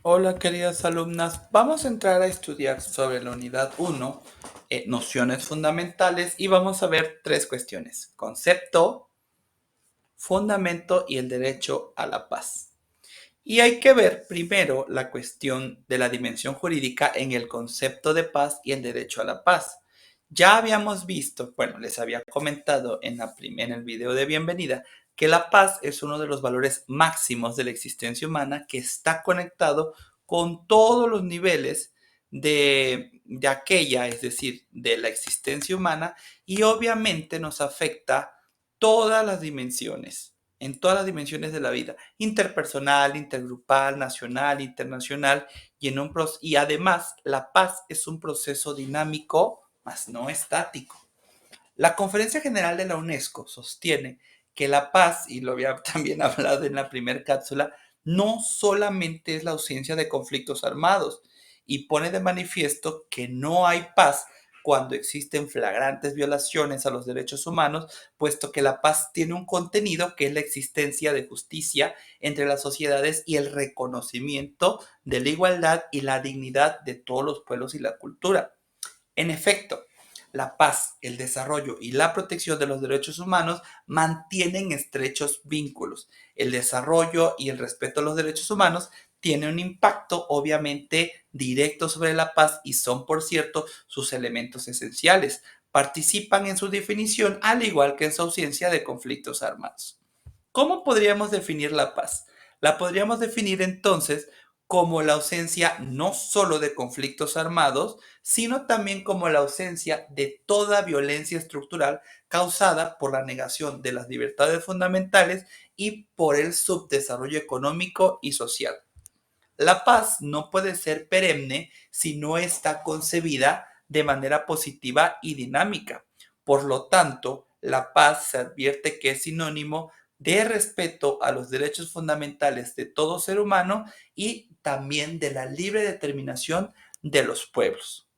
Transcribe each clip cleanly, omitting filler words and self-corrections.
Hola queridas alumnas, vamos a entrar a estudiar sobre la unidad 1, nociones fundamentales, y vamos a ver tres cuestiones: concepto, fundamento y el derecho a la paz. Y hay que ver primero la cuestión de la dimensión jurídica en el concepto de paz y el derecho a la paz. Ya habíamos visto, bueno, les había comentado en el video de bienvenida, que la paz es uno de los valores máximos de la existencia humana, que está conectado con todos los niveles de aquella, es decir, de la existencia humana, y obviamente nos afecta todas las dimensiones, en todas las dimensiones de la vida: interpersonal, intergrupal, nacional, internacional, y además la paz es un proceso dinámico, mas no estático. La Conferencia General de la UNESCO sostiene que la paz, y lo había también hablado en la primera cápsula, no solamente es la ausencia de conflictos armados, y pone de manifiesto que no hay paz cuando existen flagrantes violaciones a los derechos humanos, puesto que la paz tiene un contenido que es la existencia de justicia entre las sociedades y el reconocimiento de la igualdad y la dignidad de todos los pueblos y la cultura. En efecto, la paz, el desarrollo y la protección de los derechos humanos mantienen estrechos vínculos. El desarrollo y el respeto a los derechos humanos tienen un impacto obviamente directo sobre la paz y son, por cierto, sus elementos esenciales. Participan en su definición, al igual que en su ausencia de conflictos armados. ¿Cómo podríamos definir la paz? La podríamos definir entonces como la ausencia no solo de conflictos armados, sino también como la ausencia de toda violencia estructural causada por la negación de las libertades fundamentales y por el subdesarrollo económico y social. La paz no puede ser perenne si no está concebida de manera positiva y dinámica. Por lo tanto, la paz se advierte que es sinónimo de respeto a los derechos fundamentales de todo ser humano y también de la libre determinación de los pueblos.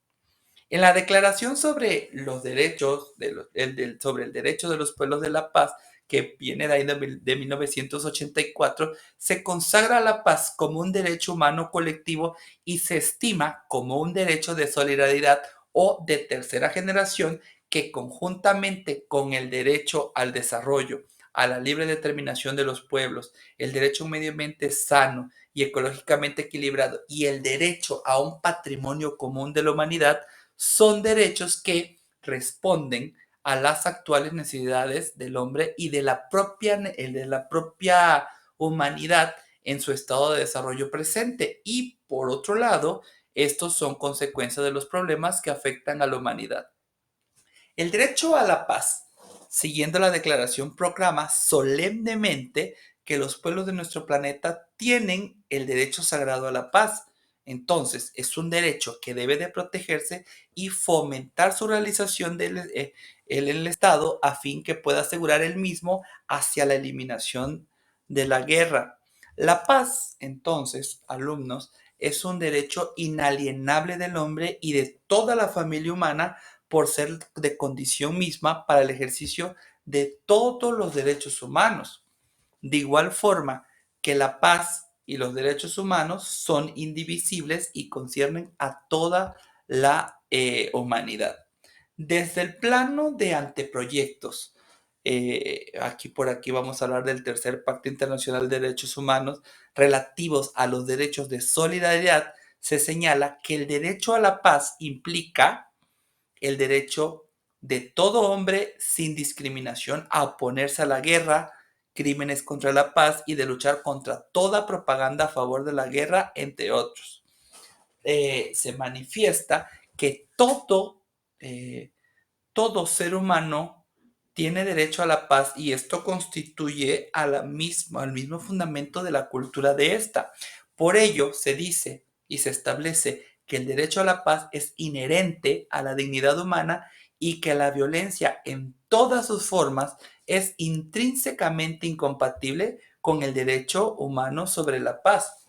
En la Declaración sobre los derechos, sobre el derecho de los pueblos de la paz, que viene de ahí de 1984, se consagra la paz como un derecho humano colectivo y se estima como un derecho de solidaridad o de tercera generación que, conjuntamente con el derecho al desarrollo, a la libre determinación de los pueblos, el derecho a un medio ambiente sano y ecológicamente equilibrado y el derecho a un patrimonio común de la humanidad, son derechos que responden a las actuales necesidades del hombre y de la propia humanidad en su estado de desarrollo presente. Y por otro lado, estos son consecuencias de los problemas que afectan a la humanidad. El derecho a la paz, siguiendo la declaración, proclama solemnemente que los pueblos de nuestro planeta tienen el derecho sagrado a la paz. Entonces, es un derecho que debe de protegerse y fomentar su realización en el Estado, a fin que pueda asegurar el mismo hacia la eliminación de la guerra. La paz, entonces, alumnos, es un derecho inalienable del hombre y de toda la familia humana, por ser de condición misma para el ejercicio de todos los derechos humanos. De igual forma que la paz y los derechos humanos son indivisibles y conciernen a toda la humanidad. Desde el plano de anteproyectos, aquí vamos a hablar del tercer Pacto Internacional de Derechos Humanos relativos a los derechos de solidaridad. Se señala que el derecho a la paz implica el derecho de todo hombre sin discriminación a oponerse a la guerra, crímenes contra la paz y de luchar contra toda propaganda a favor de la guerra, entre otros. Se manifiesta que todo ser humano tiene derecho a la paz, y esto constituye al mismo fundamento de la cultura de esta. Por ello, se dice y se establece que el derecho a la paz es inherente a la dignidad humana y que la violencia en todas sus formas es intrínsecamente incompatible con el derecho humano sobre la paz.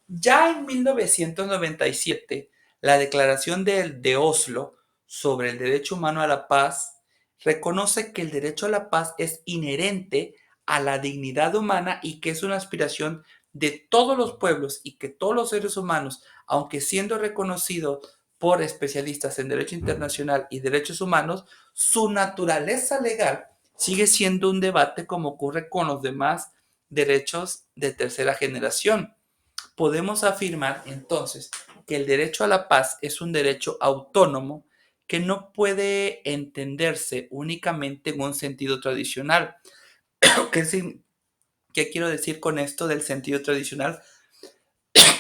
Ya en 1997, la Declaración de Oslo sobre el derecho humano a la paz reconoce que el derecho a la paz es inherente a la dignidad humana y que es una aspiración de todos los pueblos y que todos los seres humanos, aunque siendo reconocidos por especialistas en derecho internacional y derechos humanos, su naturaleza legal sigue siendo un debate como ocurre con los demás derechos de tercera generación. Podemos afirmar entonces que el derecho a la paz es un derecho autónomo que no puede entenderse únicamente en un sentido tradicional. ¿Qué, qué quiero decir con esto del sentido tradicional?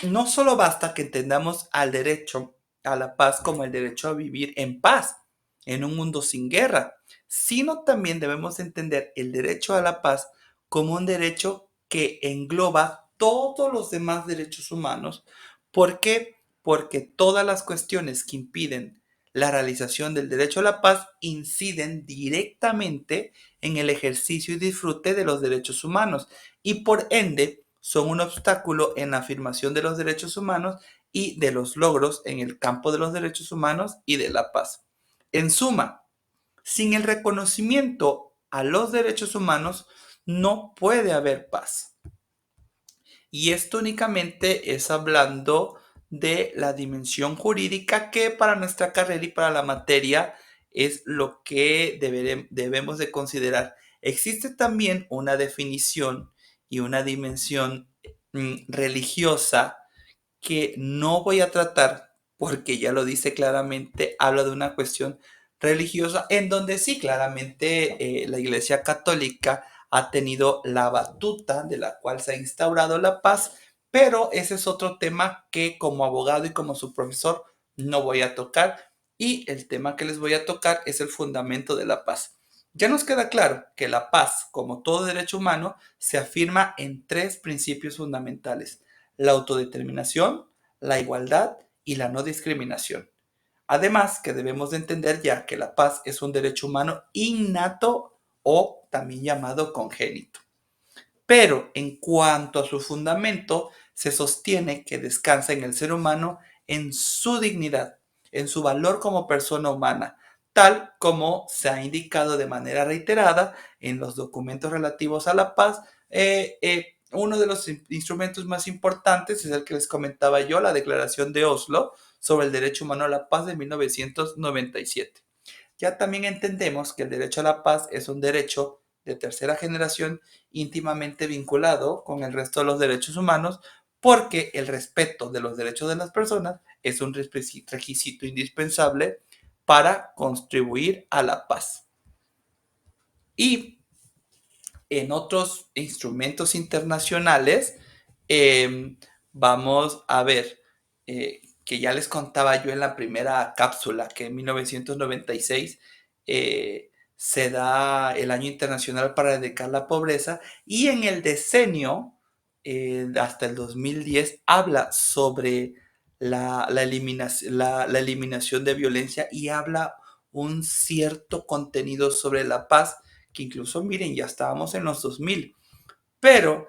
No solo basta que entendamos al derecho a la paz como el derecho a vivir en paz, en un mundo sin guerra, sino también debemos entender el derecho a la paz como un derecho que engloba todos los demás derechos humanos. ¿Por qué? Porque todas las cuestiones que impiden la realización del derecho a la paz inciden directamente en el ejercicio y disfrute de los derechos humanos y por ende son un obstáculo en la afirmación de los derechos humanos y de los logros en el campo de los derechos humanos y de la paz. En suma, sin el reconocimiento a los derechos humanos no puede haber paz. Y esto únicamente es hablando de la dimensión jurídica que para nuestra carrera y para la materia es lo que debemos de considerar. Existe también una definición y una dimensión religiosa que no voy a tratar porque ya lo dice claramente, habla de una cuestión religiosa en donde sí, claramente la Iglesia Católica ha tenido la batuta de la cual se ha instaurado la paz, pero ese es otro tema que como abogado y como su profesor no voy a tocar y el tema que les voy a tocar es el fundamento de la paz. Ya nos queda claro que la paz, como todo derecho humano, se afirma en tres principios fundamentales: la autodeterminación, la igualdad y la no discriminación. Además, que debemos de entender ya que la paz es un derecho humano innato o también llamado congénito. Pero en cuanto a su fundamento, se sostiene que descansa en el ser humano en su dignidad, en su valor como persona humana, tal como se ha indicado de manera reiterada en los documentos relativos a la paz. Uno de los instrumentos más importantes es el que les comentaba yo, la Declaración de Oslo sobre el Derecho Humano a la Paz de 1997. Ya también entendemos que el derecho a la paz es un derecho de tercera generación íntimamente vinculado con el resto de los derechos humanos porque el respeto de los derechos de las personas es un requisito indispensable para contribuir a la paz. Y en otros instrumentos internacionales, vamos a ver que ya les contaba yo en la primera cápsula que en 1996 se da el Año Internacional para Erradicar la Pobreza y en el decenio hasta el 2010 habla sobre la eliminación de violencia y habla un cierto contenido sobre la paz que incluso, miren, ya estábamos en los 2000, pero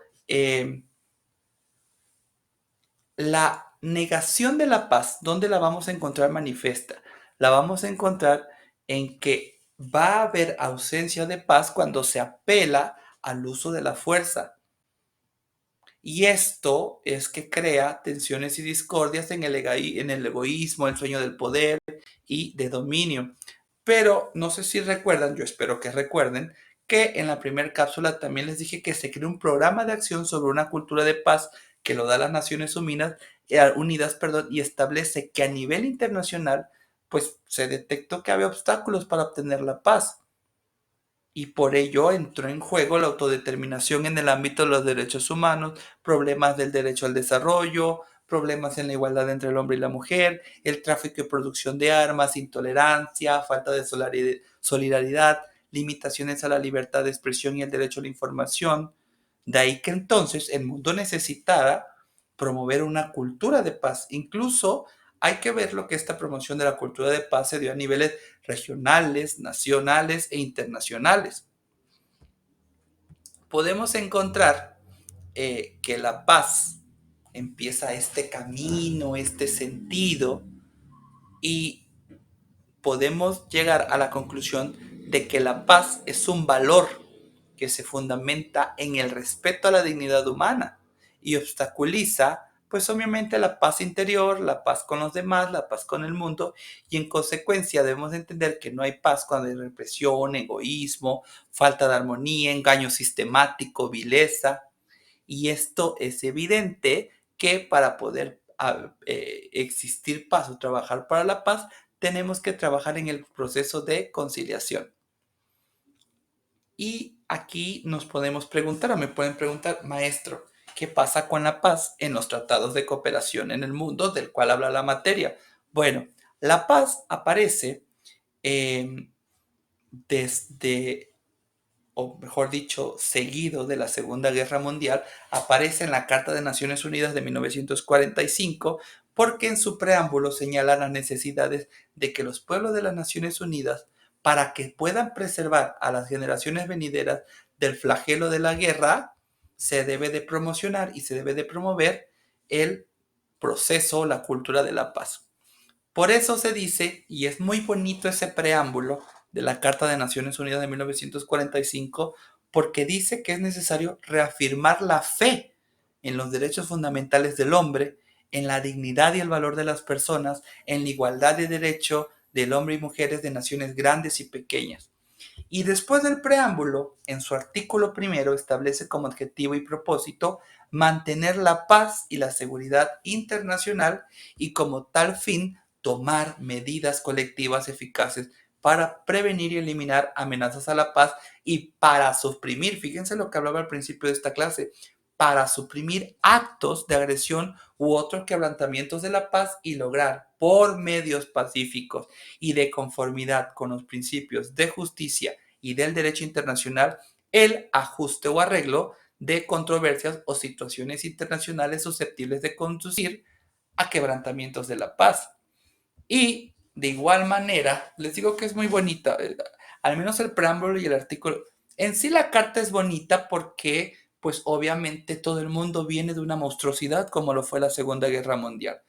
la negación de la paz, ¿dónde la vamos a encontrar manifiesta? La vamos a encontrar en que va a haber ausencia de paz cuando se apela al uso de la fuerza. Y esto es que crea tensiones y discordias en el egoísmo, el sueño del poder y de dominio. Pero no sé si recuerdan, yo espero que recuerden, que en la primera cápsula también les dije que se creó un programa de acción sobre una cultura de paz que lo da las Naciones Unidas, y establece que a nivel internacional pues se detectó que había obstáculos para obtener la paz y por ello entró en juego la autodeterminación en el ámbito de los derechos humanos, problemas del derecho al desarrollo, problemas en la igualdad entre el hombre y la mujer, el tráfico y producción de armas, intolerancia, falta de solidaridad, limitaciones a la libertad de expresión y el derecho a la información. De ahí que entonces el mundo necesitara promover una cultura de paz. Incluso hay que ver lo que esta promoción de la cultura de paz se dio a niveles regionales, nacionales e internacionales. Podemos encontrar que la paz empieza este camino, este sentido, y podemos llegar a la conclusión de que la paz es un valor que se fundamenta en el respeto a la dignidad humana y obstaculiza, pues obviamente la paz interior, la paz con los demás, la paz con el mundo, y en consecuencia debemos entender que no hay paz cuando hay represión, egoísmo, falta de armonía, engaño sistemático, vileza, y esto es evidente que para poder existir paz o trabajar para la paz, tenemos que trabajar en el proceso de conciliación. Y aquí nos podemos preguntar, o me pueden preguntar, maestro, ¿qué pasa con la paz en los tratados de cooperación en el mundo del cual habla la materia? Bueno, la paz aparece desde, o mejor dicho, seguido de la Segunda Guerra Mundial, aparece en la Carta de Naciones Unidas de 1945, porque en su preámbulo señala las necesidades de que los pueblos de las Naciones Unidas, para que puedan preservar a las generaciones venideras del flagelo de la guerra, se debe de promocionar y se debe de promover el proceso, la cultura de la paz. Por eso se dice, y es muy bonito ese preámbulo de la Carta de Naciones Unidas de 1945, porque dice que es necesario reafirmar la fe en los derechos fundamentales del hombre, en la dignidad y el valor de las personas, en la igualdad de derecho del hombre y mujeres de naciones grandes y pequeñas. Y después del preámbulo, en su artículo primero, establece como objetivo y propósito mantener la paz y la seguridad internacional y como tal fin tomar medidas colectivas eficaces para prevenir y eliminar amenazas a la paz y para suprimir, fíjense lo que hablaba al principio de esta clase, para suprimir actos de agresión u otros quebrantamientos de la paz y lograr por medios pacíficos y de conformidad con los principios de justicia y del derecho internacional el ajuste o arreglo de controversias o situaciones internacionales susceptibles de conducir a quebrantamientos de la paz. Y de igual manera, les digo que es muy bonita, al menos el preámbulo y el artículo. En sí la carta es bonita porque, pues obviamente todo el mundo viene de una monstruosidad como lo fue la Segunda Guerra Mundial.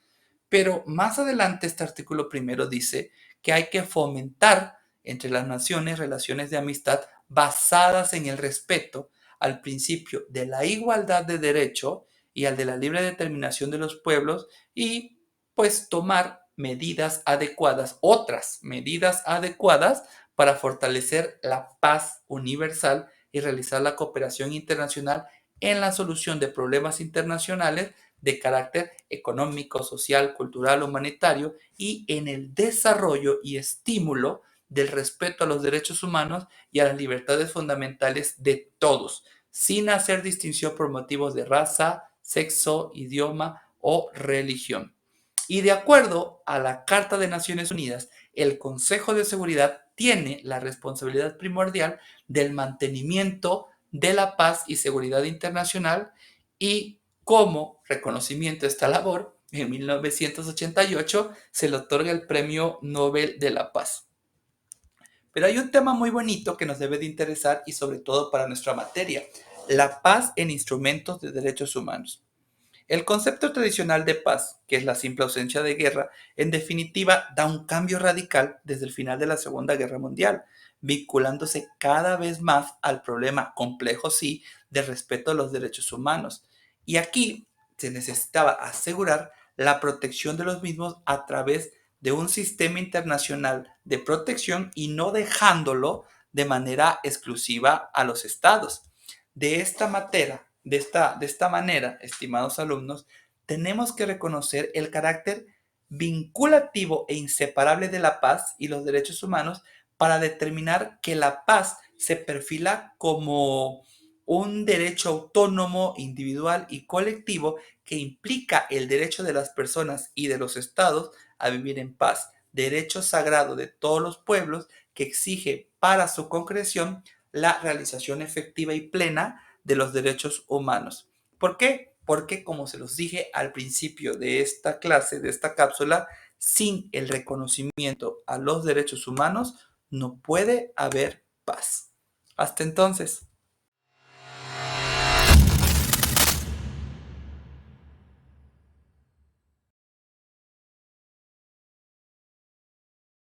Pero más adelante este artículo primero dice que hay que fomentar entre las naciones relaciones de amistad basadas en el respeto al principio de la igualdad de derecho y al de la libre determinación de los pueblos y pues tomar medidas adecuadas, otras medidas adecuadas para fortalecer la paz universal y realizar la cooperación internacional en la solución de problemas internacionales de carácter económico, social, cultural, humanitario y en el desarrollo y estímulo del respeto a los derechos humanos y a las libertades fundamentales de todos, sin hacer distinción por motivos de raza, sexo, idioma o religión. Y de acuerdo a la Carta de Naciones Unidas, el Consejo de Seguridad tiene la responsabilidad primordial del mantenimiento de la paz y seguridad internacional y como reconocimiento a esta labor, en 1988 se le otorga el Premio Nobel de la Paz. Pero hay un tema muy bonito que nos debe de interesar y sobre todo para nuestra materia, la paz en instrumentos de derechos humanos. El concepto tradicional de paz, que es la simple ausencia de guerra, en definitiva da un cambio radical desde el final de la Segunda Guerra Mundial, vinculándose cada vez más al problema complejo, sí, de respeto a los derechos humanos. Y aquí se necesitaba asegurar la protección de los mismos a través de un sistema internacional de protección y no dejándolo de manera exclusiva a los estados. De esta manera, estimados alumnos, tenemos que reconocer el carácter vinculativo e inseparable de la paz y los derechos humanos para determinar que la paz se perfila como un derecho autónomo, individual y colectivo que implica el derecho de las personas y de los estados a vivir en paz, derecho sagrado de todos los pueblos que exige para su concreción la realización efectiva y plena de los derechos humanos. ¿Por qué? Porque, como se los dije al principio de esta clase, de esta cápsula, sin el reconocimiento a los derechos humanos no puede haber paz. Hasta entonces.